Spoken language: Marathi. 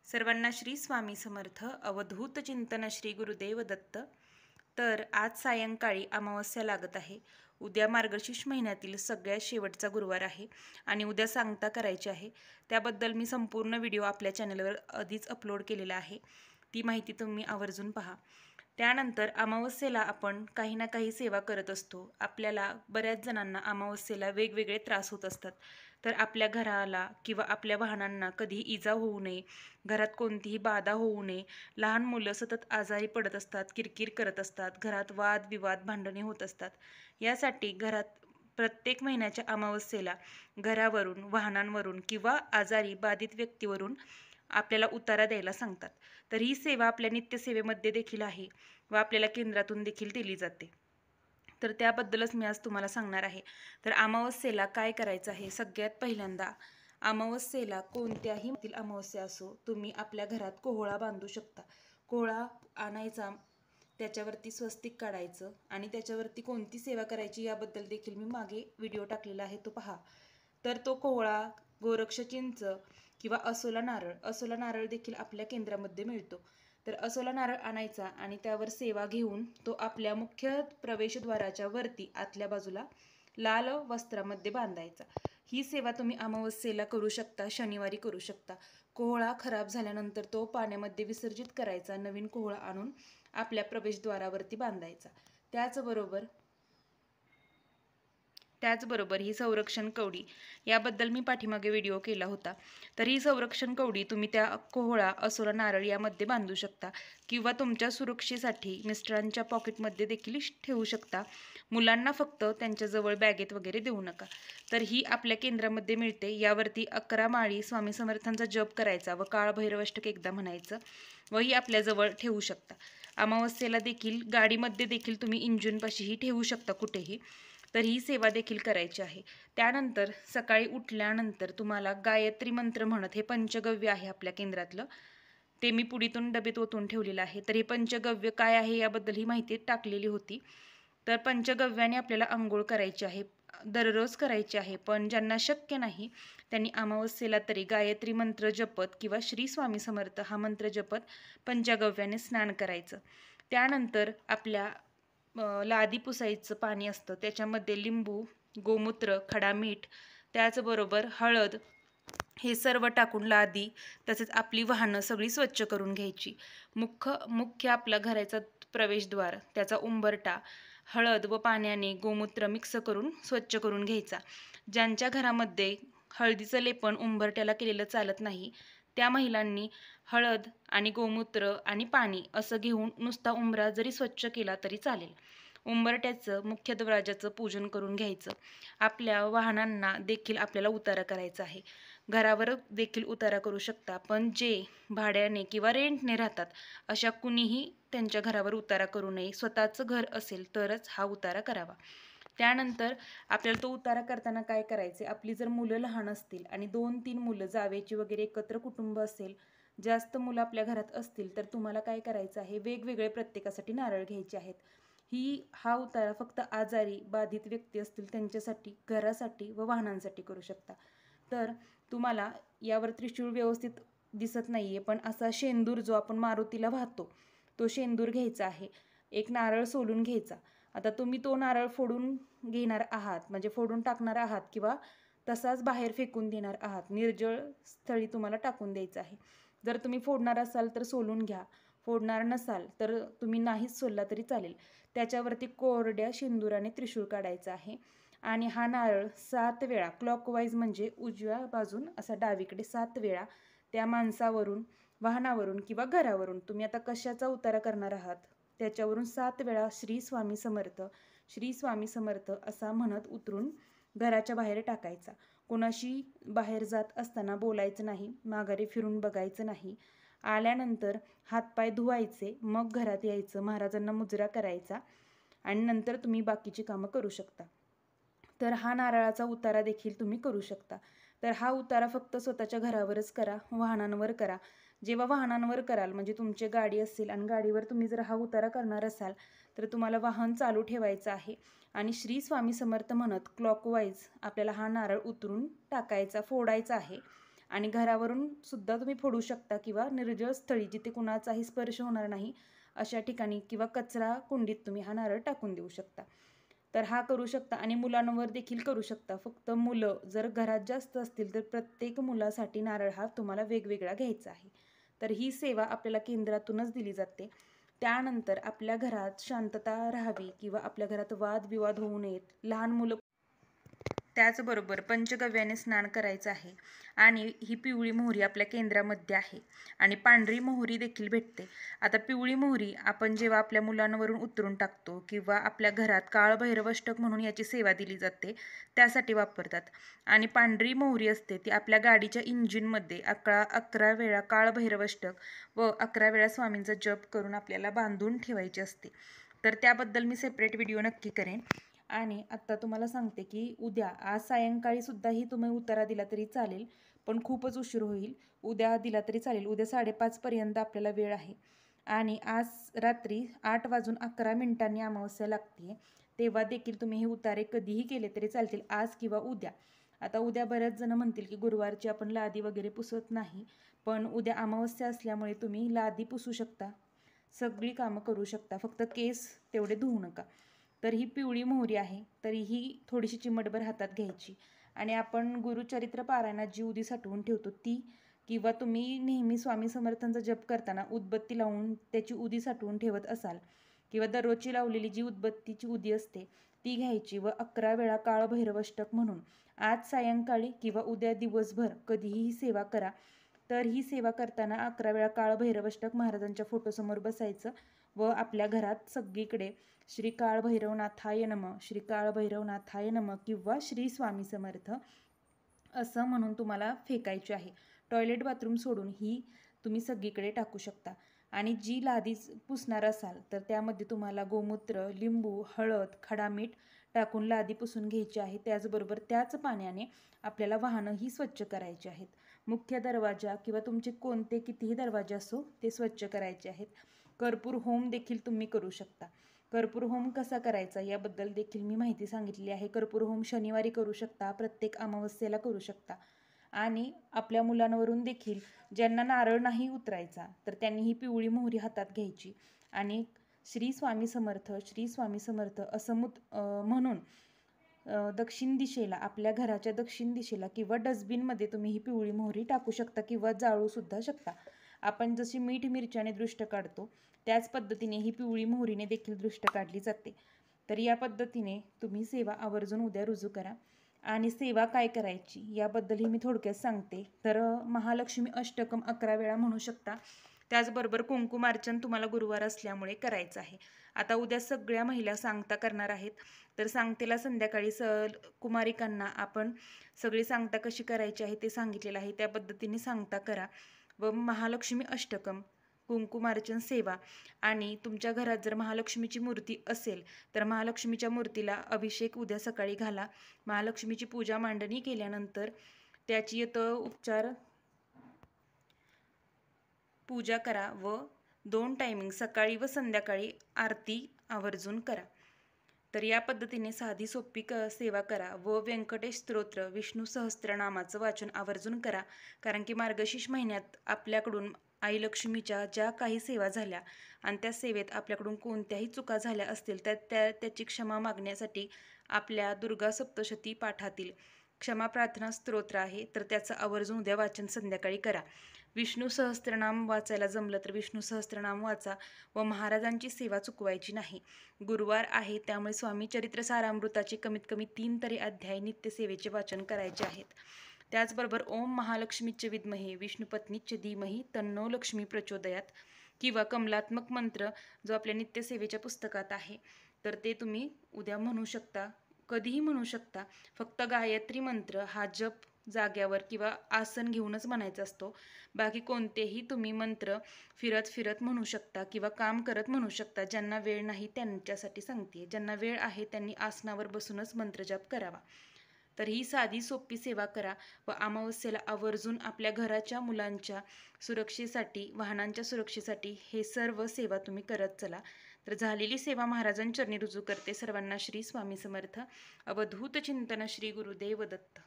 सर्वांना श्री स्वामी समर्थ. अवधूत चिंतन श्री गुरुदेव दत्त. तर आज सायंकाळी अमावस्या लागत आहे. उद्या मार्गशीर्ष महिन्यातील सगळ्यात शेवटचा गुरुवार आहे आणि उद्या सांगता करायची आहे. त्याबद्दल मी संपूर्ण व्हिडिओ आपल्या चॅनलवर आधीच अपलोड केलेला आहे. ती माहिती तुम्ही आवर्जून पहा. त्यानंतर अमावस्येला आपण काही ना काही सेवा करत असतो. आपल्याला बऱ्याच जणांना अमावस्येला वेगवेगळे त्रास होत असतात. तर आपल्या घराला किंवा आपल्या वाहनांना कधीही इजा होऊ नये, घरात कोणतीही बाधा होऊ नये, लहान मुलं सतत आजारी पडत असतात, किरकिर करत असतात, घरात वादविवाद भांडणे होत असतात. यासाठी घरात प्रत्येक महिन्याच्या अमावस्येला घरावरून, वाहनांवरून किंवा आजारी बाधित व्यक्तीवरून आपल्याला उतारा द्यायला सांगतात. तर ही सेवा आपल्या नित्यसेवेमध्ये देखील आहे व आपल्याला केंद्रातून देखील दिली जाते. तर त्याबद्दलच मी आज तुम्हाला सांगणार आहे. तर अमावस्येला काय करायचं आहे? सगळ्यात पहिल्यांदा अमावस्येला कोणत्याही अमावस्या असो, तुम्ही आपल्या घरात कोहळा बांधू शकता. कोहळा आणायचा, त्याच्यावरती स्वस्तिक काढायचं आणि त्याच्यावरती कोणती सेवा करायची याबद्दल देखील मी मागे व्हिडिओ टाकलेला आहे, तो पहा. तर तो कोहळा, गोरक्ष चिंच किंवा असोला नारळ देखील आपल्या केंद्रामध्ये मिळतो. तर असोला नारळ आणायचा आणि त्यावर सेवा घेऊन तो आपल्या मुख्य प्रवेशद्वाराच्या वरती आतल्या बाजूला लाल वस्त्रामध्ये बांधायचा. ही सेवा तुम्ही अमावस्येला करू शकता, शनिवारी करू शकता. कोहळा खराब झाल्यानंतर तो पाण्यामध्ये विसर्जित करायचा, नवीन कोहळा आणून आपल्या प्रवेशद्वारावरती बांधायचा. त्याचबरोबर ही संरक्षण कवडी, याबद्दल मी पाठीमागे व्हिडिओ केला होता. तर ही संरक्षण कवडी तुम्ही त्या कोहळा, असोला नारळ यामध्ये बांधू शकता किंवा तुमच्या सुरक्षेसाठी मिस्टरांच्या पॉकेटमध्ये देखील ठेवू शकता. मुलांना फक्त त्यांच्याजवळ बॅगेत वगैरे देऊ नका. तर ही आपल्या केंद्रामध्ये मिळते. यावरती 11 माळी स्वामी समर्थांचा जप करायचा व काळ भैरवाष्टक एकदा म्हणायचं व ही आपल्याजवळ ठेवू शकता. अमावस्येला देखील गाडीमध्ये देखील तुम्ही इंजिनपाशीही ठेवू शकता कुठेही. तर ही सेवा देखील करायची आहे. त्यानंतर सकाळी उठल्यानंतर तुम्हाला गायत्री मंत्र म्हणत, हे पंचगव्य आहे आपल्या केंद्रातलं, ते मी पुडीतून डबेत ओतून ठेवलेलं आहे. तर हे पंचगव्य काय आहे याबद्दल ही माहिती टाकलेली होती. तर पंचगव्याने आपल्याला आंघोळ करायची आहे, दररोज करायची आहे. पण ज्यांना शक्य नाही त्यांनी अमावस्येला तरी गायत्री मंत्र जपत किंवा श्री स्वामी समर्थ हा मंत्र जपत पंचगव्याने स्नान करायचं. त्यानंतर आपल्या लादी पुसायचं पाणी असतं, त्याच्यामध्ये लिंबू, गोमूत्र, खडा मीठ, त्याचबरोबर हळद हे सर्व टाकून लादी तसेच आपली वाहनं सगळी स्वच्छ करून घ्यायची. मुख्य आपल्या घराचा प्रवेशद्वार, त्याचा उंबरटा हळद व पाण्याने गोमूत्र मिक्स करून स्वच्छ करून घ्यायचा. ज्यांच्या घरामध्ये हळदीचं लेपन उंबरट्याला केलेलं चालत नाही, त्या महिलांनी हळद आणि गोमूत्र आणि पाणी असं घेऊन नुसता उंबरा जरी स्वच्छ केला तरी चालेल. उंबरट्याचं, मुख्य दरवाजाचं पूजन करून घ्यायचं. आपल्या वाहनांना देखील आपल्याला उतारा करायचा आहे. घरावर देखील उतारा करू शकता, पण जे भाड्याने किंवा रेंटने राहतात अशा कुणीही त्यांच्या घरावर उतारा करू नये. स्वतःचं घर असेल तरच हा उतारा करावा. त्यानंतर आपल्याला तो उतारा करताना काय करायचे, आपली जर मुलं लहान असतील आणि 2-3 मुलं, जावेची वगैरे एकत्र कुटुंब असेल, जास्त मुलं आपल्या घरात असतील, तर तुम्हाला काय करायचं आहे, वेगवेगळे प्रत्येकासाठी नारळ घ्यायचे आहेत. हा उतारा फक्त आजारी बाधित व्यक्ती असतील त्यांच्यासाठी, घरासाठी व वाहनांसाठी करू शकता. तर तुम्हाला यावर त्रिशूळ व्यवस्थित दिसत नाहीये, पण असा शेंदूर जो आपण मारुतीला वाहतो तो शेंदूर घ्यायचा आहे. एक नारळ सोलून घ्यायचा. आता तुम्ही तो नारळ फोडून घेणार आहात, म्हणजे फोडून टाकणार आहात किंवा तसाच बाहेर फेकून देणार आहात, निर्जळ स्थळी तुम्हाला टाकून द्यायचं आहे. जर तुम्ही फोडणार असाल तर सोलून घ्या, फोडणार नसाल तर तुम्ही नाहीच सोलला तरी चालेल. त्याच्यावरती कोरड्या शेंदुराने त्रिशूळ काढायचा आहे आणि हा नारळ 7 वेळा क्लॉकवाईज, म्हणजे उजव्या बाजून असा डावीकडे 7 वेळा त्या माणसावरून, वाहनावरून किंवा घरावरून, तुम्ही आता कशाचा उतारा करणार आहात त्याच्यावरून 7 वेळा श्री स्वामी समर्थ, श्री स्वामी समर्थ असा म्हणत उतरून घराच्या बाहेर टाकायचा. कोणाशी बाहेर जात असताना बोलायचं नाही, माघारी फिरून बघायचं नाही. आल्यानंतर हातपाय धुवायचे, मग घरात यायचं, महाराजांना मुजरा करायचा आणि नंतर तुम्ही बाकीची कामं करू शकता. तर हा नारळाचा उतारा देखील तुम्ही करू शकता. तर हा उतारा फक्त स्वतःच्या घरावरच करा, वाहनांवर करा. जेव्हा वाहनांवर कराल, म्हणजे तुमची गाडी असेल आणि गाडीवर तुम्ही जर हा उतारा करणार असाल तर तुम्हाला वाहन चालू ठेवायचं आहे आणि श्री स्वामी समर्थ म्हणत क्लॉकवाईज आपल्याला हा नारळ उतरून टाकायचा, फोडायचा आहे आणि घरावरून सुद्धा तुम्ही फोडू शकता किंवा निर्जळ स्थळी जिथे कुणाचाही स्पर्श होणार नाही अशा ठिकाणी किंवा कचरा कुंडीत तुम्ही हा नारळ टाकून देऊ शकता. तर हा करू शकता आणि मुलांवर देखील करू शकता. फक्त मुलं जर घरात जास्त असतील तर प्रत्येक मुलासाठी नारळ हा तुम्हाला वेगवेगळा घ्यायचा आहे. तर ही सेवा आपल्याला केंद्रातूनच दिली जाते. त्यानंतर आपल्या घरात शांतता राहावी किंवा आपल्या घरात वादविवाद होऊ नयेत, लहान मुलं त्याचबरोबर पंचगव्याने स्नान करायचं आहे. आणि ही पिवळी मोहरी आपल्या केंद्रामध्ये आहे आणि पांढरी मोहरी देखील भेटते. आता पिवळी मोहरी आपण जेव्हा आपल्या मुलांवरून उतरून टाकतो किंवा आपल्या घरात काळभैरवाष्टक म्हणून याची सेवा दिली जाते त्यासाठी वापरतात. आणि पांढरी मोहरी असते ती आपल्या गाडीच्या इंजिनमध्ये 11 वेळा काळभैरवाष्टक व 11 वेळा स्वामींचा जप करून आपल्याला बांधून ठेवायची असते. तर त्याबद्दल मी सेपरेट व्हिडिओ नक्की करेन. आणि आत्ता तुम्हाला सांगते की उद्या आज सायंकाळी सुद्धाही तुम्ही उतारा दिला तरी चालेल, पण खूपच उशीर होईल. उद्या दिला तरी चालेल. उद्या 5:30 पर्यंत आपल्याला वेळ आहे. आणि आज रात्री 8:11 अमावस्या लागते, तेव्हा देखील तुम्ही हे उतारे कधीही केले तरी चालतील, आज किंवा उद्या. आता उद्या बऱ्याच जण म्हणतील की गुरुवारची आपण लादी वगैरे पुसत नाही, पण उद्या अमावस्या असल्यामुळे तुम्ही लादी पुसू शकता, सगळी कामं करू शकता, फक्त केस तेवढे धुवू नका. तर ही पिवळी मोहरी आहे, तरी ही थोडीशी चिमटभर हातात घ्यायची आणि आपण गुरुचरित्र पारायणात जी उदी साठवून ठेवतो ती, किंवा तुम्ही नेहमी स्वामी समर्थांचा जप करताना उदबत्ती लावून त्याची उदी साठवून ठेवत असाल किंवा दररोजची लावलेली जी उदबत्तीची उदी असते ती घ्यायची व 11 वेळा काळभैरवाष्टक म्हणून आज सायंकाळी किंवा उद्या दिवसभर कधीही ही सेवा करा. तर ही सेवा करताना 11 वेळा काळभैरवाष्टक महाराजांच्या फोटोसमोर बसायचं व आपल्या घरात सगळीकडे श्री काळभैरवनाथाय नमः, श्री काळभैरवनाथाय नमः किंवा श्री स्वामी समर्थ असं म्हणून तुम्हाला फेकायची आहे. टॉयलेट बाथरूम सोडून ही तुम्ही सगळीकडे टाकू शकता. आणि जी लादी पुसणार असाल तर त्यामध्ये तुम्हाला गोमूत्र, लिंबू, हळद, खडामीठ टाकून लादी पुसून घ्यायची आहे. त्याचबरोबर त्याच पाण्याने आपल्याला वाहनंही स्वच्छ करायची आहेत. मुख्य दरवाजा किंवा तुमचे कोणते कितीही दरवाजे असो ते स्वच्छ करायचे आहेत. कर्पूर होम देखील तुम्ही करू शकता. कर्पूर होम कसा करायचा याबद्दल देखील मी माहिती सांगितलेली आहे. कर्पूर होम शनिवारी करू शकता, प्रत्येक अमावस्येला करू शकता. आणि आपल्या मुलांवरून देखील ज्यांना नारळ नाही उतरायचा तर त्यांनी ही पिवळी मोहरी हातात घ्यायची आणि श्री स्वामी समर्थ, श्री स्वामी समर्थ असं म्हणून दक्षिण दिशेला, आपल्या घराच्या दक्षिण दिशेला किंवा डस्टबिनमध्ये तुम्ही ही पिवळी मोहरी टाकू शकता किंवा जाळूसुद्धा शकता. आपण जशी मीठ मिरच्याने दृष्ट काढतो त्याच पद्धतीने ही पिवळी मोहरीने देखील दृष्ट काढली जाते. तर या पद्धतीने तुम्ही सेवा आवर्जून उद्या रुजू करा. आणि सेवा काय करायची याबद्दलही मी थोडक्यात सांगते. तर महालक्ष्मी अष्टकम 11 वेळा म्हणू शकता. त्याचबरोबर कुंकुमार्चन तुम्हाला गुरुवार असल्यामुळे करायचं आहे. आता उद्या सगळ्या महिला सांगता करणार आहेत, तर सांगतेला संध्याकाळी कुमारिकांना आपण सगळी सांगता कशी करायची आहे ते सांगितलेलं आहे. त्या पद्धतीने सांगता करा व महालक्ष्मी अष्टकम, कुंकुमार्चन सेवा. आणि तुमच्या घरात जर महालक्ष्मीची मूर्ती असेल तर महालक्ष्मीच्या मूर्तीला अभिषेक उद्या सकाळी घाला. महालक्ष्मीची पूजा मांडणी केल्यानंतर त्याची उपचार पूजा करा व 2 टायमिंग सकाळी व संध्याकाळी आरती आवर्जून करा. तर या पद्धतीने साधी सोपी सेवा करा व व्यंकटेश स्तोत्र, विष्णू सहस्त्रनामाचं वाचन आवर्जून करा. कारण की मार्गशीर्ष महिन्यात आपल्याकडून आई लक्ष्मीच्या ज्या काही सेवा झाल्या आणि त्या सेवेत आपल्याकडून कोणत्याही चुका झाल्या असतील तर त्याची क्षमा मागण्यासाठी आपल्या दुर्गा सप्तशती पाठातील क्षमा प्रार्थना स्तोत्र आहे, तर त्याचं आवर्जून उद्या वाचन संध्याकाळी करा. विष्णू सहस्त्रनाम वाचायला जमलं तर विष्णू सहस्त्रनाम वाचा व महाराजांची सेवा चुकवायची नाही. गुरुवार आहे त्यामुळे स्वामी चरित्र सारामृताचे कमीत कमी 3 तरी अध्याय नित्यसेवेचे वाचन करायचे आहेत. त्याचबरोबर ओम महालक्ष्मीचे विद्महे विष्णुपत्नीचे धीमहि तन्नो लक्ष्मी प्रचोदयात किंवा कमलात्मक मंत्र जो आपल्या नित्यसेवेच्या पुस्तकात आहे तर ते तुम्ही उद्या म्हणू शकता, कधीही म्हणू शकता. फक्त गायत्री मंत्र हा जप जाग्यावर किंवा आसन घेऊनच म्हणायचा असतो. बाकी कोणतेही तुम्ही मंत्र फिरत फिरत म्हणू शकता किंवा काम करत म्हणू शकता. ज्यांना वेळ नाही त्यांच्यासाठी सांगते, ज्यांना वेळ आहे त्यांनी आसनावर बसूनच मंत्रजप करावा. तर ही साधी सोपी सेवा करा व अमावस्येला आवर्जून आपल्या घराच्या मुलांच्या सुरक्षेसाठी, वाहनांच्या सुरक्षेसाठी हे सर्व सेवा तुम्ही करत चला. तर झालेली सेवा महाराजांचरणी रुजू करते. सर्वांना श्री स्वामी समर्थ. अवधूत चिंतन श्री गुरुदेव दत्त.